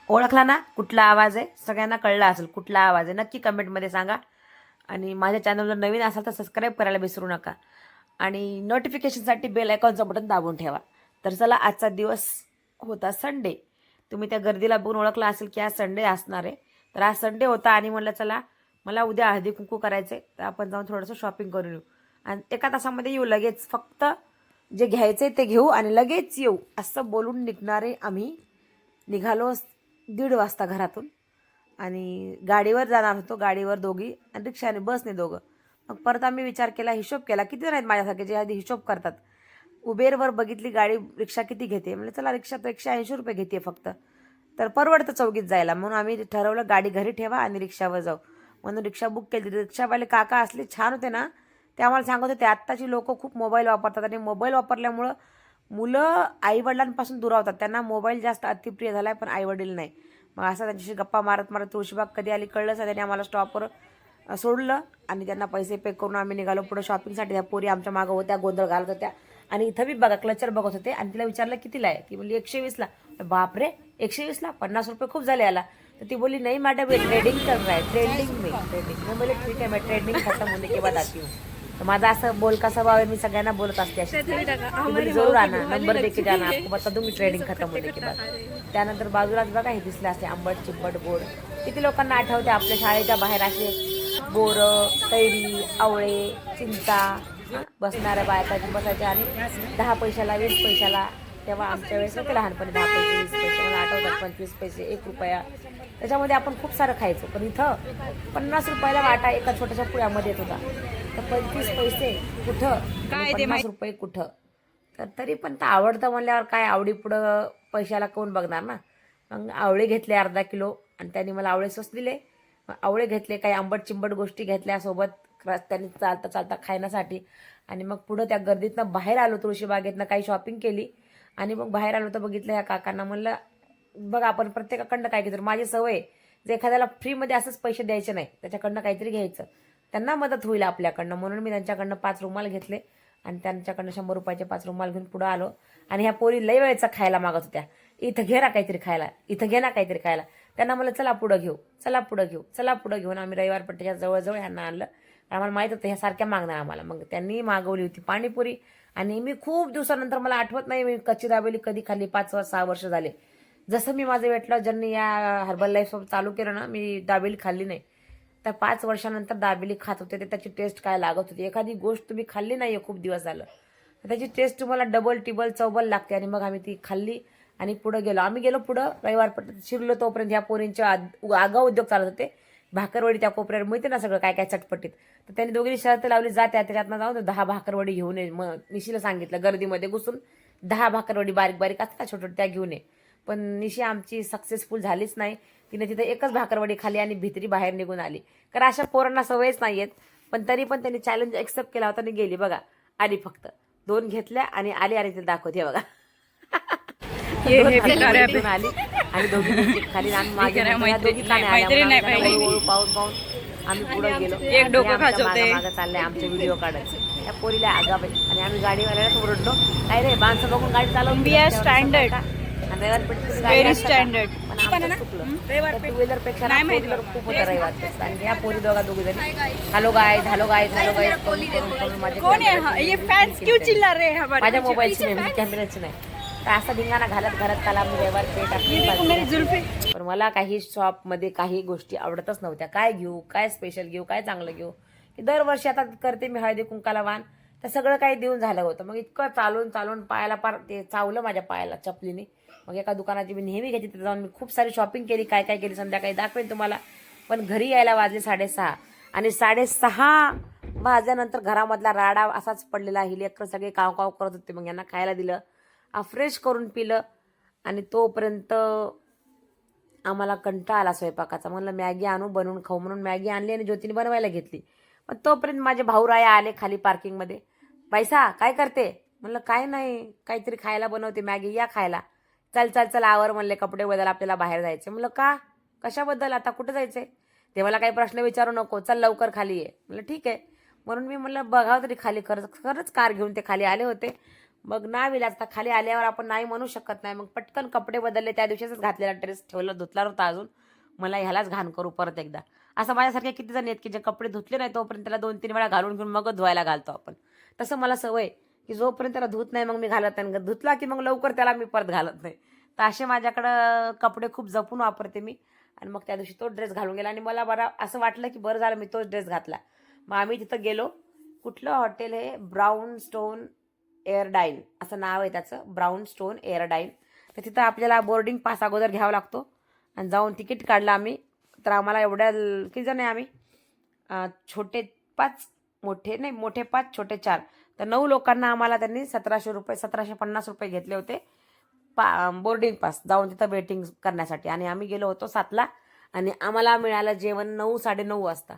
ओळखला ना कुठला आवाज आहे? सगळ्यांना कळला असेल कुठला आवाज आहे, नक्की कमेंटमध्ये सांगा. आणि माझ्या चॅनलवर नवीन असाल तर सबस्क्राईब करायला विसरू नका आणि नोटिफिकेशनसाठी बेल आयकॉनचं बटन दाबून ठेवा. तर चला, आजचा दिवस होता संडे. तुम्ही त्या गर्दीला बघून ओळखला असेल की आज संडे असणार आहे. तर आज संडे होता आणि म्हणलं चला मला उद्या हळदी कुंकू करायचे, तर आपण जाऊन थोडंसं शॉपिंग करून येऊ आणि एका तासामध्ये येऊ लगेच. फक्त जे घ्यायचे ते घेऊ आणि लगेच येऊ असं बोलून निघणारे आम्ही निघालो 1:30 वाजता घरातून. आणि गाडीवर जाणार होतो, गाडीवर दोघी आणि रिक्षाने बसने दोघं. मग परत आम्ही विचार केला, हिशोब केला, किती जण आहेत माझ्यासारखे जे आधी हिशोब करतात. उबेरवर बघितली गाडी, रिक्षा किती घेते, म्हणजे चला रिक्षा तर 180 रुपये घेते फक्त, तर परवडतं चौघीत जायला. म्हणून आम्ही ठरवलं गाडी घरी ठेवा आणि रिक्षावर जाऊ. म्हणून रिक्षा बुक केली. रिक्षावाले काका असले छान होते ना, ते आम्हाला सांगत होते आत्ताची लोक खूप मोबाईल वापरतात आणि मोबाईल वापरल्यामुळं मुलं आईवडिलांपासून दुरावतात. त्यांना मोबाईल जास्त अतिप्रिय झाला आहे, पण आईवडील नाही. मग असं त्यांच्याशी गप्पा मारत मारत तुळशीबाग कधी आली कळलंच. त्यांनी आम्हाला स्टॉपवर सोडलं आणि त्यांना पैसे पे करून आम्ही निघालो पुढे शॉपिंगसाठी. त्या पोरी आमच्या मागं होत्या, गोंधळ घालत होत्या. आणि इथं बी बघा क्लचर बघत होते आणि तिला विचारलं कितीला आहे, ती बोलली 120ला. बापरे, 120ला? 50 रुपये खूप झाले याला. तर ती बोली नहीं मैडम ये ट्रेडिंग कर रहा है, ट्रेंडिंग में ट्रेडिंग. मैं बोले ठीक है, मैं ट्रेडिंग खत्म होने के बाद आती हूँ. तर माझा असं बोलका स्वभाव आहे, मी सगळ्यांना बोलत असते अशी. जरूर आणा, नंबर देके जाना, आपको बता दूंगी ट्रेडिंग खत्म होने के बाद. त्यानंतर बाजूलाच बघा हे दिसले असते आंबट चिंबट गोड. किती लोकांना आठवते आपल्या शाळेच्या बाहेर असे बोरं, कैरी, आवळे, चिंचा बसणाऱ्या बायकाची बसायच्या आणि 10 पैशाला 20 पैशाला. तेव्हा आमच्या वेळेस होते लहानपणी 10 पैसे 20 पैसे, मला आठवतात 25 पैसे 1 रुपया. त्याच्यामध्ये आपण खूप सारं खायचो. पण इथं 50 रुपयाला वाटा एका छोट्याशा पुण्यामध्ये येत होता. तर 25 पैसे कुठं, 50 रुपये कुठं. तर तरी पण तर आवडतं म्हणल्यावर काय, आवडीपुढं पैशाला कोण बघणार ना. मग आवळे घेतले अर्धा किलो आणि त्यांनी मला आवळे स्वस्त दिले. आवळे घेतले, काही आंबट चिंबट गोष्टी घेतल्या सोबत रस्त्याने चालता चालता खाण्यासाठी. आणि मग पुढं त्या गर्दीतनं बाहेर आलो, तुळशीबागेतनं काही शॉपिंग केली आणि मग बाहेर आलो तर बघितलं ह्या काकांना. म्हणलं बघा आपण प्रत्येकाकडनं काय घेतो, माझी सवय जे एखाद्याला फ्रीमध्ये असंच पैसे द्यायचे नाही, त्याच्याकडनं काहीतरी घ्यायचं, त्यांना मदत होईल आपल्याकडनं. म्हणून मी त्यांच्याकडनं 5 रुमाल घेतले आणि त्यांच्याकडनं 100 रुपयाचे 5 रुमाल घेऊन पुढं आलो. आणि ह्या पोरी लई वेळेचा खायला मागत होत्या, इथं घे ना काहीतरी खायला, इथं घे ना काहीतरी खायला. त्यांना म्हणलं चला पुढं घेऊ, चला पुढं घेऊ, चला पुढं घेऊन आम्ही रविवार पट्ट्याच्या जवळजवळ ह्यांना आणलं. आम्हाला माहीत होतं ह्या सारख्या मागणार आम्हाला. मग त्यांनी मागवली होती पाणीपुरी. आणि मी खूप दिवसानंतर, मला आठवत नाही मी कच्ची दाबेली कधी खाल्ली, 5-6 वर्ष झाले. जसं मी माझं वेट लॉस जर्नी या हर्बल लाईफ चालू केलं ना, मी दाबेली खाल्ली नाही. तर 5 वर्षानंतर दाबेली खात होते. ते त्याची टेस्ट काय लागत होती. एखादी गोष्ट तुम्ही खाल्ली नाही खूप दिवस झालं, त्याची टेस्ट तुम्हाला डबल टिबल चौबल लागते. आणि मग आम्ही ती खाल्ली आणि पुढं गेलो. आम्ही गेलो पुढं रविवार पट्ट्यात शिरलो. तोपर्यंत ह्या पोरींचे आगाऊ उद्योग चालत होते. भाकरवडी त्या कोपऱ्यावर मिळते ना सगळं काय काय चटपटीत. तर त्यांनी दोघींनी शर्त लावली, जात्या त्याच्यातनं जाऊन 10 भाकरवडी घेऊन ये. मग निशीला सांगितलं गर्दीमध्ये घुसून 10 भाकरवडी बारीक बारीक असतात छोट्या त्या घेऊन ये. पण निशी आमची सक्सेसफुल झालीच नाही. तिने तिथे एकच भाकरवडी खाली आणि भित्री बाहेर निघून आली. कारण अशा पोरांना सवयच नाही आहेत. पण तरी पण त्यांनी चॅलेंज एक्सेप्ट केला होता आणि गेली. बघा आली, फक्त 2 घेतल्या आणि आली आणि ते दाखवते बघा. आली आणि दोघी खाली आणि मागे दोघी पाहून पाहून आम्ही पुढे गेलो. एक डोकं मागं चाललंय आमचे व्हिडिओ काढत. त्या पोरीला आगावे आणि आम्ही गाडीवाल्यालाच ओरडलो, काय रे माणसं बघून गाडी चालवून standard very standard. Two wheeler पेक्षा खूप होतं रविवार. आणि या पोरी दोघी जणी hello guys hello guys hello guys माझ्या मोबाईलची नाही, कॅमेऱ्याची नाही. तर असा धिंगाणा घालत घालत त्याला मी रविवार पेट आपली. पण मला काही शॉपमध्ये काही गोष्टी आवडतच नव्हत्या. काय घेऊ, काय स्पेशल घेऊ, काय चांगलं घेऊ. की दरवर्षी आता करते मी हळदी कुंकाला वाण, तर सगळं काही देऊन झालं होतं. मग इतकं चालून चालून पायाला पार ते चावलं माझ्या पायाला चपलीने. मग एका दुकानाची मी नेहमी घ्यायची, तिथे जाऊन मी खूप सारी शॉपिंग केली. काय काय केली संध्याकाळी दाखवेन तुम्हाला. पण घरी यायला वाजले 6:30 आणि 6:30 वाजल्यानंतर घरामधला राडा असाच पडलेला. ही लेकरं सगळे काव काव करत होते. मग यांना खायला दिलं, फ्रेश करून पिलं आणि तोपर्यंत आम्हाला कंटाळा आला स्वयंपाकाचा. म्हणलं मॅगी आणू बनवून खाऊ, म्हणून मॅगी आणली आणि ज्योतीने बनवायला घेतली. पण तोपर्यंत माझे भाऊराया आले खाली पार्किंगमध्ये. पैसा काय करते? म्हणलं काय नाही, काहीतरी खायला बनवते मॅगी, या खायला. चल चल चल आवर म्हणले, कपडे बदल, आपल्याला बाहेर जायचे. म्हणलं का, कशाबद्दल, आता कुठं जायचंय? ते मला काही प्रश्न विचारू नको, चल लवकर खाली ये. म्हणलं ठीक आहे. म्हणून मी म्हणलं बघावं तरी खाली. खरंच कार घेऊन ते खाली आले होते. मग नाविलाज आता खाली आल्यावर आपण नाही म्हणू शकत नाही. मग पटकन कपडे बदलले. त्या दिवशीच घातलेला ड्रेस ठेवला, धुतला नव्हता अजून. मला ह्यालाच घाण करू परत एकदा. असं माझ्यासारखे किती जण आहेत की जे कपडे धुतले नाही तोपर्यंत त्याला 2-3 वेळा घालून घेऊन मगच धुवायला घालतो आपण. तसं मला सवय की जोपर्यंत त्याला धुत नाही मग मी घालत नाही. धुतला की मग लवकर त्याला मी परत घालत नाही. तर असे माझ्याकडं कपडे खूप जपून वापरते मी. आणि मग त्या दिवशी तो ड्रेस घालून गेला आणि मला बरं असं वाटलं की बरं झालं मी तोच ड्रेस घातला. मग आम्ही तिथं गेलो. कुठलं हॉटेल हे, ब्राऊन स्टोन एअरडाईन असं नाव आहे त्याचं, ब्राऊन स्टोन एअरडाईन. तर तिथं आपल्याला बोर्डिंग पास अगोदर घ्यावा लागतो आणि जाऊन तिकीट काढलं आम्ही. तर आम्हाला एवढ्या किती जण आहे आम्ही, छोटे 5, मोठे नाही, मोठे 5, छोटे 4, तर 9 लोकांना आम्हाला त्यांनी 1700 रुपये, 1750 रुपये घेतले होते बोर्डिंग पास जाऊन तिथं वेटिंग करण्यासाठी. आणि आम्ही गेलो होतो 7ला आणि आम्हाला मिळालं जेवण 9-9:30 वाजता.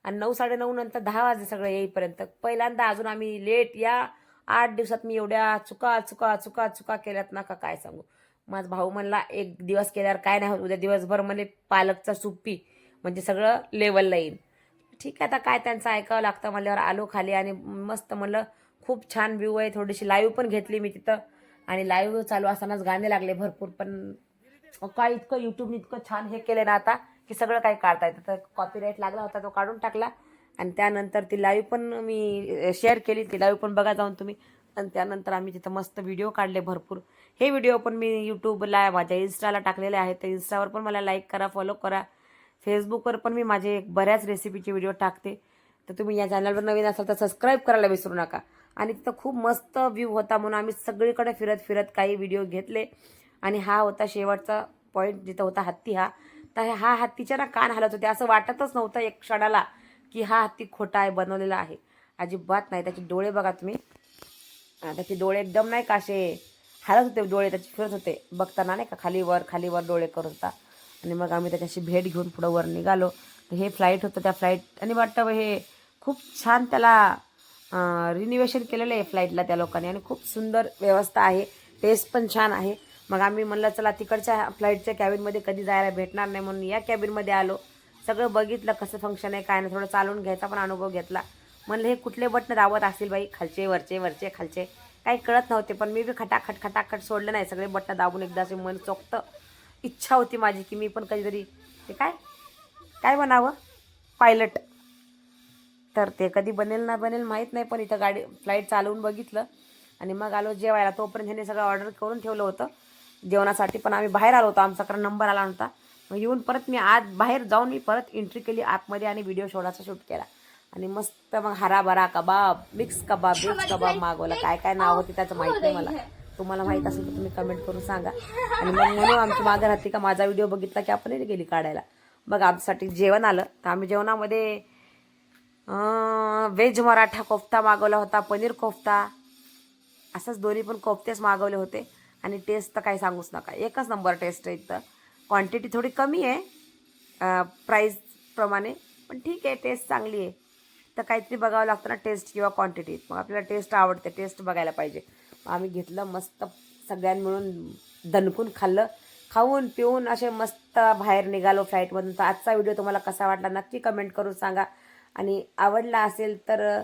आणि 9-9:30 नंतर 10 वाजले सगळं येईपर्यंत. पहिल्यांदा अजून आम्ही लेट या 8 दिवसात मी एवढ्या चुका केल्यात ना का काय सांगू. माझा भाऊ म्हणला एक दिवस केल्यावर काय नाही होत, उद्या दिवसभर म्हणजे पालकचा सूप पी म्हणजे सगळं लेवलला येईल. ठीक आहे आता काय त्यांचं ऐकावं लागतं म्हणल्यावर आलो खाली. आणि मस्त म्हणलं खूप छान व्ह्यू आहे. थोडीशी लाईव्ह पण घेतली मी तिथं. आणि लाईव्ह चालू असतानाच गाणे लागले भरपूर. पण काय इतकं यूट्यूबने इतकं छान हे केलं ना आता की सगळं काही काढता येतं. तर कॉपीराईट लागला होता तो काढून टाकला. आणि त्यानंतर ती लाईव्ह पण मी शेअर केली. ती लाईव्ह पण बघा जाऊन तुम्ही. आणि त्यानंतर आम्ही तिथं मस्त व्हिडिओ काढले भरपूर. हे व्हिडिओ पण मी यूट्यूबला माझ्या इन्स्टाला टाकलेले आहेत. तर इन्स्टावर पण मला लाईक करा, फॉलो करा. फेसबुकवर पण मी माझे बऱ्याच रेसिपीचे व्हिडिओ टाकते. तर तुम्ही या चॅनलवर नवीन असाल तर सबस्क्राईब करायला विसरू नका. आणि तिथं खूप मस्त व्ह्यू होता म्हणून आम्ही सगळीकडे फिरत फिरत काही व्हिडिओ घेतले. आणि हा होता शेवटचा पॉईंट जिथं होता हत्ती हा. तर हा हत्तीच्या ना कान हलत होते. असं वाटतच नव्हतं एक क्षणाला की हा हत्ती खोटा आहे, बनवलेला आहे. अजिबात नाही. त्याचे डोळे बघा तुम्ही, त्याचे डोळे एकदम नाही का असे हलत होते, डोळे त्याचे फिरत होते बघताना नाही का, खालीवर डोळे करत होता. आणि मग आम्ही त्याच्याशी भेट घेऊन पुढं वर निघालो. तर हे फ्लाईट होतं. त्या फ्लाईट आणि वाटतं हे खूप छान त्याला रिनिवेशन केलेलं आहे फ्लाईटला त्या लोकांनी. आणि खूप सुंदर व्यवस्था आहे, टेस्ट पण छान आहे. मग आम्ही म्हणलं चला तिकडच्या फ्लाईटच्या कॅबिनमध्ये कधी जायला भेटणार नाही म्हणून या कॅबिनमध्ये आलो. सगळं बघितलं कसं फंक्शन आहे काय नाही, थोडं चालून घ्यायचा पण अनुभव घेतला. म्हणलं हे कुठले बटन दाबत असतील बाई, खालचे वरचे खालचे काही कळत नव्हते. पण मी बी खटाखट सोडलं नाही. सगळे बटन दाबून एकदा असे मन चोखतं. इच्छा होती माझी की मी पण कधीतरी ते काय बनावं, पायलट. तर ते कधी बनेल ना बनेल माहीत नाही. पण इथं गाडी फ्लाईट चालवून बघितलं आणि मग आलो जेवायला. तोपर्यंत ह्याने सगळं ऑर्डर करून ठेवलं होतं जेवणासाठी. पण आम्ही बाहेर आलो होतो, आमच्याकडे नंबर आला नव्हता. मग येऊन परत मी आत बाहेर जाऊन मी परत एंट्री केली आतमध्ये आणि व्हिडिओ शोधाचा शूट केला. आणि मस्त मग हराभरा कबाब, मिक्स कबाब मागवला. काय नाव होते त्याचं माहीत नाही मला. तुम्हाला माहीत असेल तर तुम्ही कमेंट करून सांगा. आणि मग म्हणून आमची मागं राहते का माझा व्हिडिओ बघितला की आपण गेली काढायला. मग आमच्यासाठी जेवण आलं. तर आम्ही जेवणामध्ये व्हेज मराठा कोफ्ता मागवला होता, पनीर कोफ्ता, असंच दोन्ही पण कोफ्तेच मागवले होते. आणि टेस्ट तर काही सांगूच नका, एकच नंबर टेस्ट आहे. इथं क्वांटिटी थोडी कमी आहे प्राईसप्रमाणे, पण ठीक आहे, टेस्ट चांगली आहे. तर काहीतरी बघावं लागतं ना, टेस्ट किंवा क्वांटिटी. मग आपल्याला टेस्ट आवडते, टेस्ट बघायला पाहिजे. आम्ही घेतलं मस्त, सगळ्यांनी मिळून दणकून खाल्लं. खाऊन पिऊन असे मस्त बाहेर निघालो फ्लाईटमधून. तर आजचा व्हिडिओ तुम्हाला कसा वाटला नक्की कमेंट करून सांगा. आणि आवडला असेल तर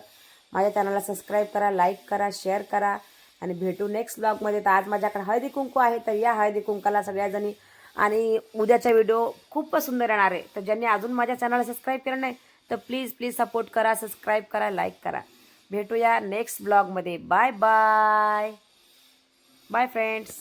माझ्या चॅनलला सबस्क्राईब करा, लाईक करा, शेअर करा. आणि भेटू नेक्स्ट ब्लॉगमध्ये. तर आज माझ्याकडे हळदी कुंकू आहे, तर या हळदी कुंकाला सगळ्याजणी. आणि उद्याचा व्हिडिओ खूपच सुंदर येणार आहे. तर ज्यांनी अजून माझ्या चॅनलला सबस्क्राईब केलं नाही तर प्लीज सपोर्ट करा, सबस्क्राईब करा, लाईक करा. भेटूया नेक्स्ट ब्लॉगमध्ये. Bye bye friends.